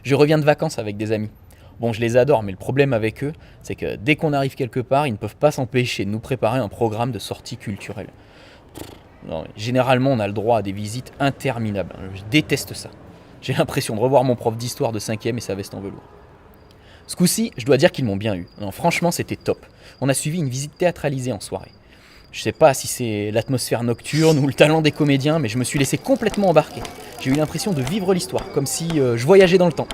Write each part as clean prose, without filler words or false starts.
Je reviens de vacances avec des amis. Bon, je les adore, mais le problème avec eux, c'est que dès qu'on arrive quelque part, ils ne peuvent pas s'empêcher de nous préparer un programme de sortie culturelle. Non, généralement, on a le droit à des visites interminables. Je déteste ça. J'ai l'impression de revoir mon prof d'histoire de 5e et sa veste en velours. Ce coup-ci, je dois dire qu'ils m'ont bien eu. Non, franchement, c'était top. On a suivi une visite théâtralisée en soirée. Je sais pas si c'est l'atmosphère nocturne ou le talent des comédiens, mais je me suis laissé complètement embarquer. J'ai eu l'impression de vivre l'histoire, comme si je voyageais dans le temps.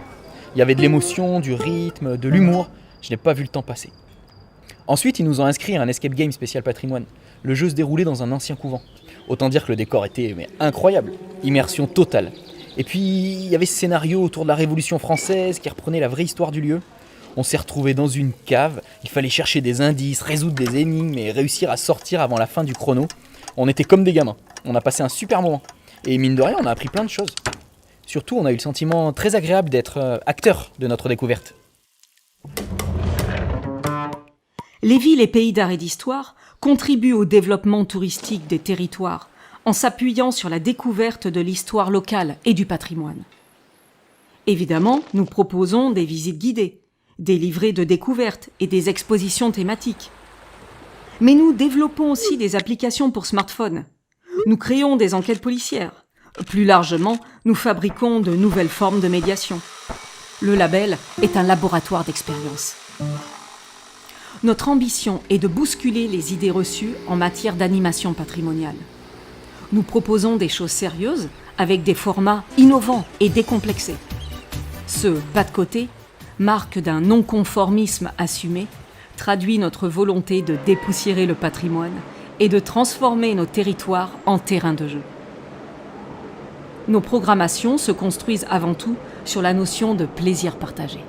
Il y avait de l'émotion, du rythme, de l'humour. Je n'ai pas vu le temps passer. Ensuite, ils nous ont inscrit à un escape game spécial patrimoine. Le jeu se déroulait dans un ancien couvent. Autant dire que le décor était incroyable. Immersion totale. Et puis, il y avait ce scénario autour de la Révolution française qui reprenait la vraie histoire du lieu. On s'est retrouvés dans une cave, il fallait chercher des indices, résoudre des énigmes et réussir à sortir avant la fin du chrono. On était comme des gamins, on a passé un super moment. Et mine de rien, on a appris plein de choses. Surtout, on a eu le sentiment très agréable d'être acteur de notre découverte. Les villes et pays d'art et d'histoire contribuent au développement touristique des territoires en s'appuyant sur la découverte de l'histoire locale et du patrimoine. Évidemment, nous proposons des visites guidées, des livrets de découverte et des expositions thématiques. Mais nous développons aussi des applications pour smartphones. Nous créons des enquêtes policières. Plus largement, nous fabriquons de nouvelles formes de médiation. Le label est un laboratoire d'expérience. Notre ambition est de bousculer les idées reçues en matière d'animation patrimoniale. Nous proposons des choses sérieuses avec des formats innovants et décomplexés. Ce pas de côté, marque d'un non-conformisme assumé, traduit notre volonté de dépoussiérer le patrimoine et de transformer nos territoires en terrain de jeu. Nos programmations se construisent avant tout sur la notion de plaisir partagé.